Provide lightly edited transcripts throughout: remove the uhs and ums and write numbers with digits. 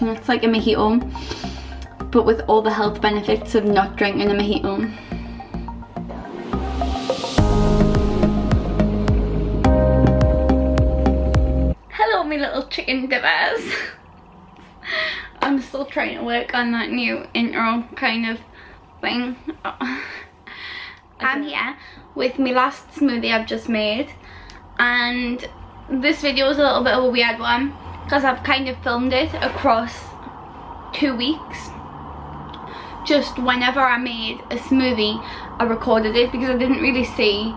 It's like a mojito, but with all the health benefits of not drinking a mojito. Hello my little chicken dippers. I'm still trying to work on that new intro kind of thing. I'm here with my last smoothie I've just made, and this video is a little bit of a weird one because I've kind of filmed it across 2 weeks. Just whenever I made a smoothie I recorded it, because I didn't really see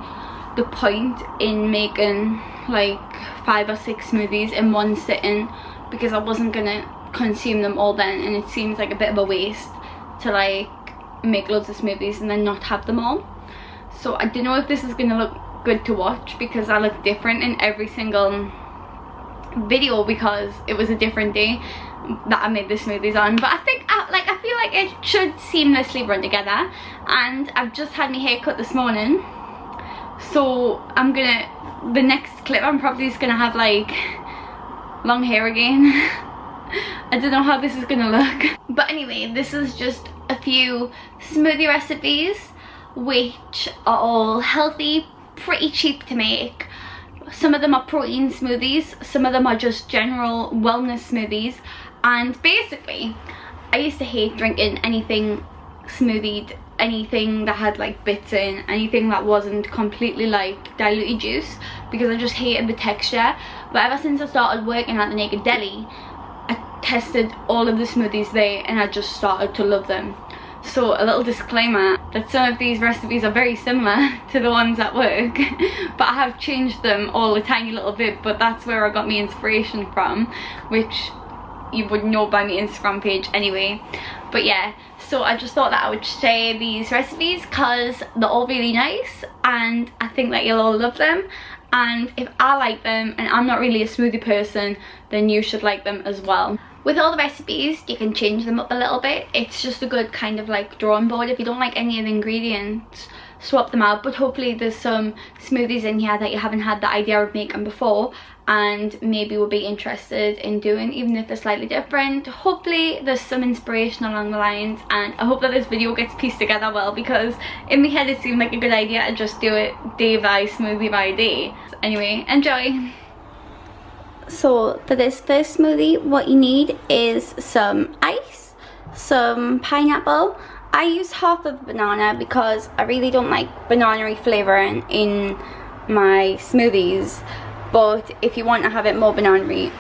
the point in making like 5 or 6 smoothies in one sitting, because I wasn't gonna consume them all then, and it seems like a bit of a waste to like make loads of smoothies and then not have them all. So I don't know if this is gonna look good to watch, because I look different in every single video because it was a different day that I made the smoothies on. But I think I feel like it should seamlessly run together, and I've just had my hair cut this morning, so the next clip I'm probably just gonna have like long hair again. I don't know how this is gonna look. But anyway, this is just a few smoothie recipes which are all healthy, pretty cheap to make. Some of them are protein smoothies, some of them are just general wellness smoothies. And basically I used to hate drinking anything smoothied, anything that had like bits in, anything that wasn't completely like diluted juice, because I just hated the texture. But ever since I started working at the Naked Deli, I tested all of the smoothies there and I just started to love them. So a little disclaimer that some of these recipes are very similar to the ones at work, but I have changed them all a tiny little bit. But that's where I got my inspiration from, which you would know by my Instagram page anyway. But yeah, so I just thought that I would share these recipes because they're all really nice and I think that you'll all love them. And if I like them, and I'm not really a smoothie person, then you should like them as well. With all the recipes, you can change them up a little bit. It's just a good kind of like drawing board. If you don't like any of the ingredients, swap them out. But hopefully there's some smoothies in here that you haven't had the idea of making before and maybe will be interested in doing, even if they're slightly different. Hopefully there's some inspiration along the lines, and I hope that this video gets pieced together well, because in my head it seemed like a good idea to just do it day by smoothie by day. So anyway, enjoy. So for this first smoothie, what you need is some ice, some pineapple. I use half of banana because I really don't like banana-y flavouring in my smoothies. But if you want to have it more banana-y,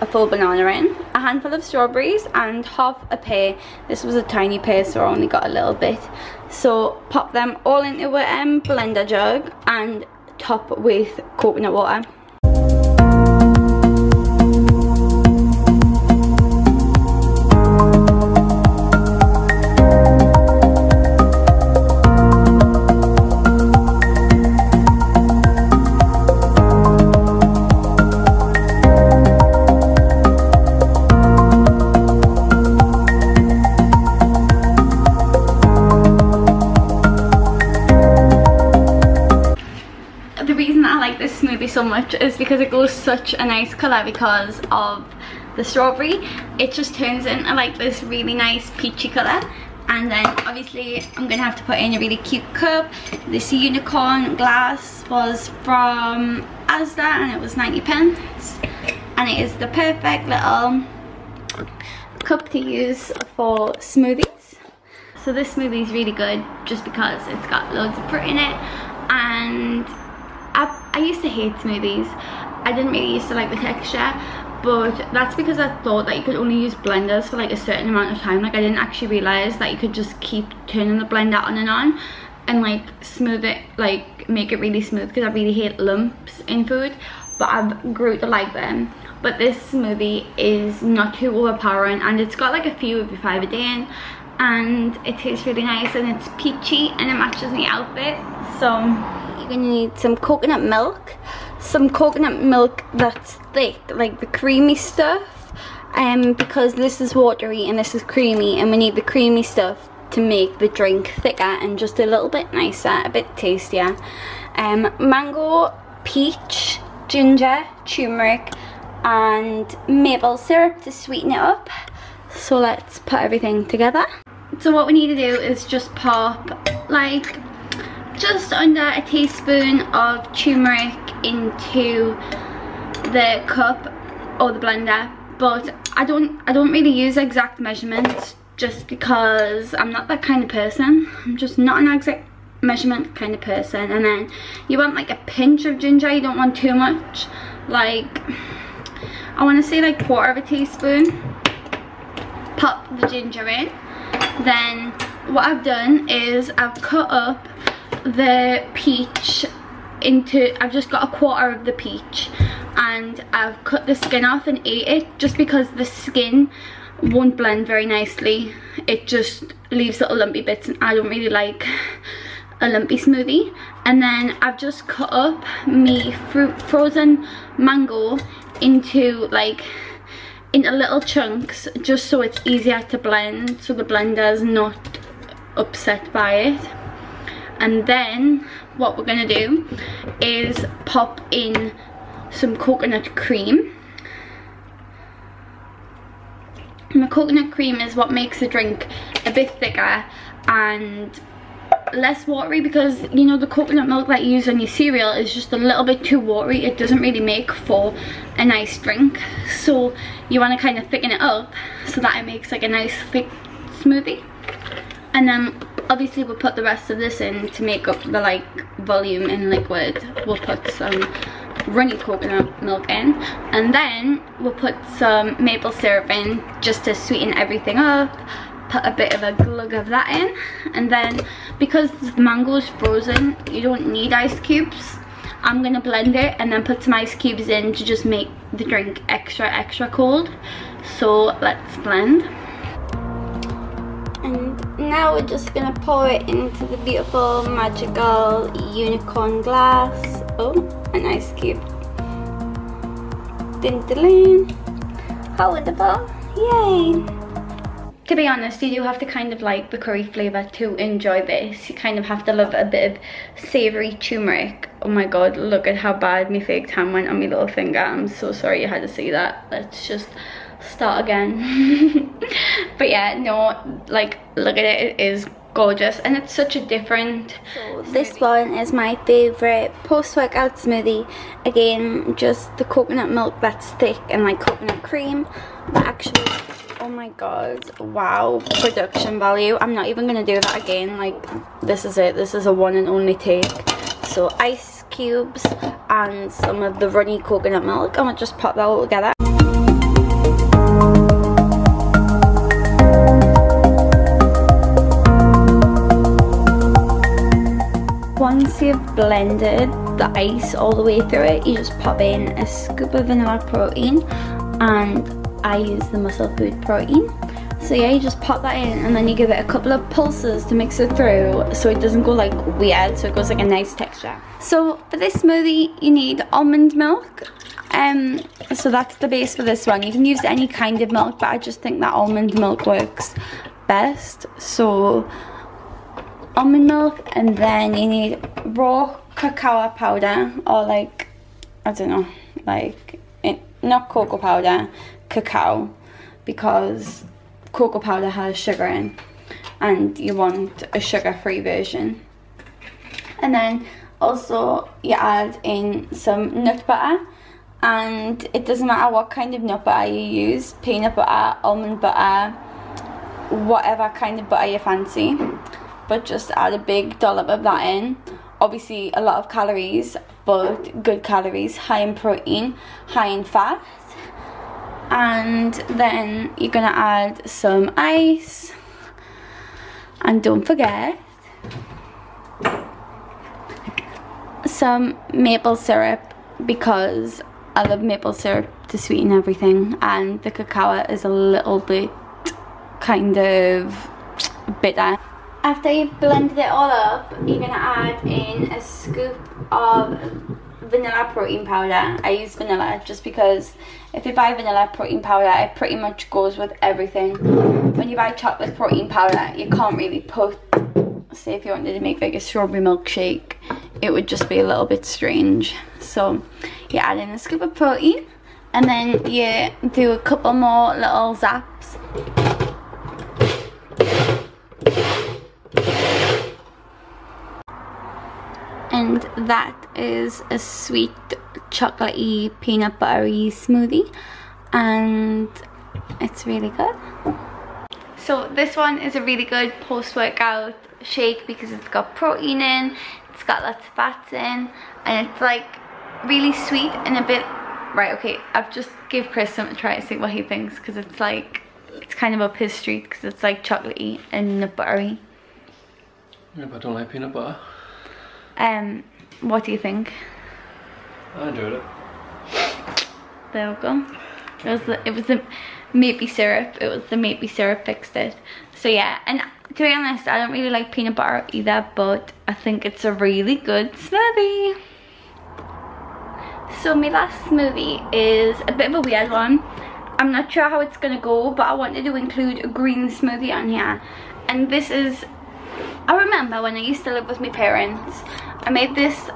a full banana in, a handful of strawberries and half a pear. This was a tiny pear, so I only got a little bit. So pop them all into a blender jug and top with coconut water. So much is because it goes such a nice colour because of the strawberry. It just turns into like this really nice peachy colour. And then obviously I'm gonna have to put in a really cute cup. This unicorn glass was from Asda and it was 90p, and it is the perfect little cup to use for smoothies. So this smoothie is really good just because it's got loads of fruit in it. And I used to hate smoothies. I didn't really used to like the texture, but that's because I thought that you could only use blenders for like a certain amount of time. Like I didn't actually realise that you could just keep turning the blender on and like smooth it, like make it really smooth, because I really hate lumps in food, but I've grew to like them. But this smoothie is not too overpowering, and it's got like a few of your fibre day in, and it tastes really nice, and it's peachy and it matches my outfit. So you're gonna need some coconut milk that's thick, like the creamy stuff, because this is watery and this is creamy, and we need the creamy stuff to make the drink thicker and just a little bit nicer, a bit tastier. Mango, peach, ginger, turmeric, and maple syrup to sweeten it up. So let's put everything together. So what we need to do is just pop like just under a teaspoon of turmeric into the cup or the blender, but I don't really use exact measurements just because I'm not that kind of person. I'm just not an exact measurement kind of person. And then you want like a pinch of ginger, you don't want too much, like I want to say like 1/4 of a teaspoon. Pop the ginger in. Then what I've done is I've cut up the peach into, I've just got 1/4 of the peach and I've cut the skin off and ate it, just because the skin won't blend very nicely. It just leaves little lumpy bits and I don't really like a lumpy smoothie. And then I've just cut up me frozen mango into little chunks, just so it's easier to blend, so the blender's not upset by it. And then what we're gonna do is pop in some coconut cream. And the coconut cream is what makes the drink a bit thicker and less watery, because you know the coconut milk that you use on your cereal is just a little bit too watery. It doesn't really make for a nice drink, so you want to kind of thicken it up so that it makes like a nice thick smoothie. And then obviously we'll put the rest of this in to make up the like volume in liquid. We'll put some runny coconut milk in, and then we'll put some maple syrup in just to sweeten everything up. Put a bit of a glug of that in, and then because the mango is frozen, you don't need ice cubes. I'm gonna blend it and then put some ice cubes in to just make the drink extra cold. So let's blend. And now we're just gonna pour it into the beautiful magical unicorn glass. Oh, an ice cube. Din din din. How wonderful. Yay. To be honest, you do have to kind of like the curry flavour to enjoy this. You kind of have to love a bit of savoury turmeric. Oh my god, look at how bad my fake tan went on my little finger. I'm so sorry you had to see that. Let's just start again. But yeah, no, like look at it, it is gorgeous and it's such a different smoothie. This one is my favourite post-workout smoothie. Again, just the coconut milk that's thick and like coconut cream, but actually, oh my god, wow, production value. I'm not even gonna do that again. Like, this is it, this is a one and only take. So ice cubes and some of the runny coconut milk, and we'll just pop that all together. Once you've blended the ice all the way through it, you just pop in a scoop of vanilla protein, and I use the Muscle Food protein. So yeah, you just pop that in and then you give it a couple of pulses to mix it through so it doesn't go like weird, so it goes like a nice texture. So for this smoothie you need almond milk. So that's the base for this one. You can use any kind of milk, but I just think that almond milk works best. So almond milk, and then you need raw cacao powder, or like, I don't know, like not cocoa powder, cacao, because cocoa powder has sugar in and you want a sugar-free version. And then also you add in some nut butter, and it doesn't matter what kind of nut butter you use, peanut butter, almond butter, whatever kind of butter you fancy, but just add a big dollop of that in. Obviously a lot of calories, but good calories, high in protein, high in fat. And then you're gonna add some ice, and don't forget some maple syrup, because I love maple syrup to sweeten everything, and the cacao is a little bit kind of bitter. After you've blended it all up, you're gonna add in a scoop of vanilla protein powder. I use vanilla just because if you buy vanilla protein powder, it pretty much goes with everything. When you buy chocolate protein powder, you can't really put, say if you wanted to make like a strawberry milkshake, it would just be a little bit strange. So you add in a scoop of protein, and then you do a couple more little zaps. And that is a sweet chocolatey peanut buttery smoothie, and it's really good. So this one is a really good post-workout shake because it's got protein in, it's got lots of fats in, and it's like really sweet and a bit, right, okay, I've just give Chris something to try to see what he thinks, because it's like, it's kind of up his street because it's like chocolatey and nut buttery. Yeah, but I don't like peanut butter. What do you think? I enjoyed it. There we go. It was the maple syrup. It was the maple syrup fixed it. So yeah, and to be honest, I don't really like peanut butter either, but I think it's a really good smoothie. So my last smoothie is a bit of a weird one. I'm not sure how it's gonna go, but I wanted to include a green smoothie on here. And this is, I remember when I used to live with my parents, I made this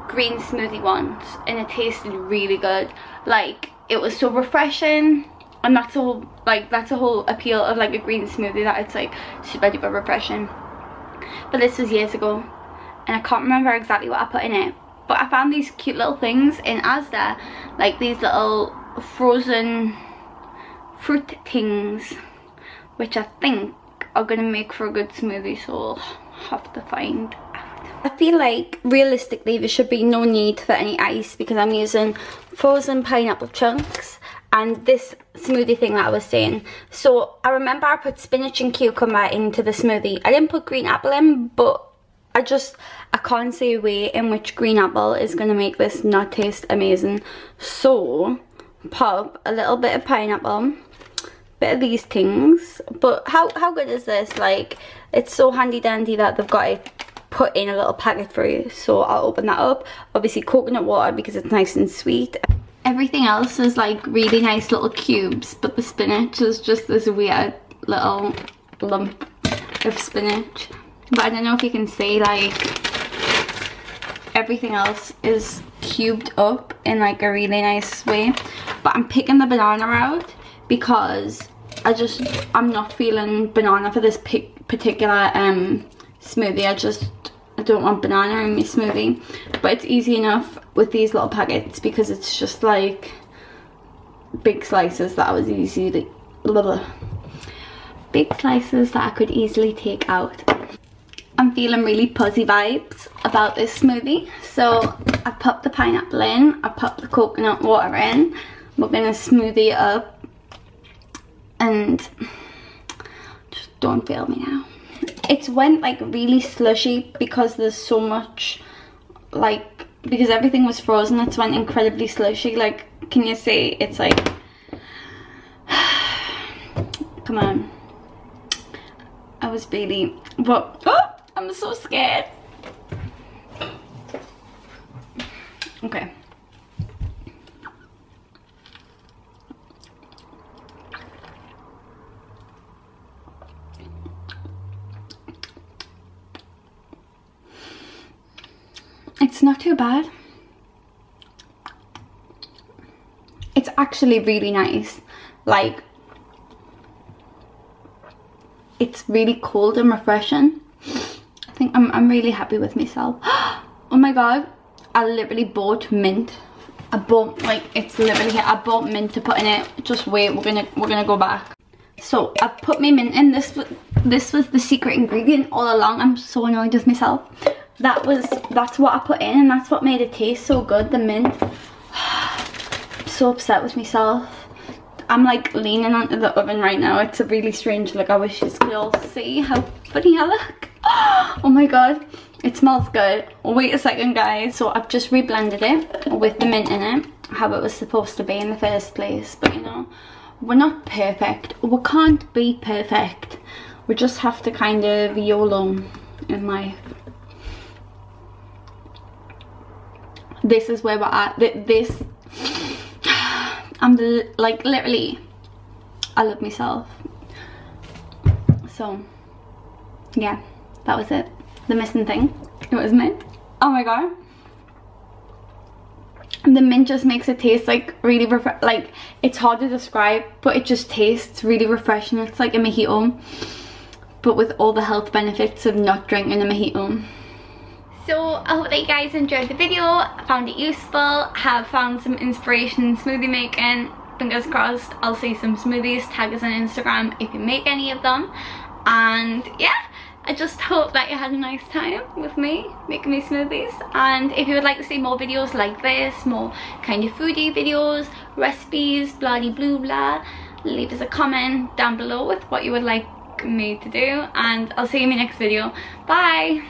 green smoothie once and it tasted really good. Like, it was so refreshing, and that's the whole appeal of like a green smoothie, that it's like super duper refreshing. But this was years ago and I can't remember exactly what I put in it, but I found these cute little things in Asda, like these little frozen fruit things, which I think are gonna make for a good smoothie, so I'll have to find out. I feel like realistically there should be no need for any ice because I'm using frozen pineapple chunks and this smoothie thing that I was saying. So I remember I put spinach and cucumber into the smoothie. I didn't put green apple in, but I can't see a way in which green apple is going to make this not taste amazing. So pop a little bit of pineapple, bit of these things. But how good is this? Like, it's so handy dandy that they've got it put in a little packet for you. So I'll open that up. Obviously coconut water because it's nice and sweet. Everything else is like really nice little cubes, but the spinach is just this weird little lump of spinach. But I don't know if you can see, like, everything else is cubed up in like a really nice way. But I'm picking the banana out because I'm not feeling banana for this particular smoothie. I don't want banana in my smoothie, but it's easy enough with these little packets because it's just like big slices that I could easily take out. I'm feeling really puzzy vibes about this smoothie, so I popped the pineapple in, I popped the coconut water in. We're gonna smoothie it up, and just don't fail me now. It's went like really slushy because there's so much, like, because everything was frozen, it's went incredibly slushy. Like, can you see? It's like, come on. I was really, but, oh, I'm so scared. Okay. It's not too bad. It's actually really nice. Like, it's really cold and refreshing. I think I'm really happy with myself. Oh my god, I literally bought mint. I bought, like, it's literally here. I bought mint to put in it. Just wait, we're gonna go back. So I put my mint in. This was the secret ingredient all along. I'm so annoyed with myself. That's what I put in, and that's what made it taste so good, the mint. I'm so upset with myself. I'm like leaning onto the oven right now. It's a really strange look. I wish you could all see how funny I look. Oh my god, it smells good. Wait a second, guys. So I've just reblended it with the mint in it, how it was supposed to be in the first place. But you know, we're not perfect. We can't be perfect. We just have to kind of YOLO in life. This is where we're at. I'm like, literally, I love myself. So yeah, that was it. The missing thing, it was mint. Oh my god, the mint just makes it taste like really like, it's hard to describe, but it just tastes really refreshing. It's like a mojito, but with all the health benefits of not drinking a mojito. So I hope that you guys enjoyed the video, found it useful, have found some inspiration in smoothie making. Fingers crossed I'll see some smoothies. Tag us on Instagram if you make any of them. And yeah, I just hope that you had a nice time with me making me smoothies. And if you would like to see more videos like this, more kind of foodie videos, recipes, blah de blue blah, leave us a comment down below with what you would like me to do, and I'll see you in my next video. Bye.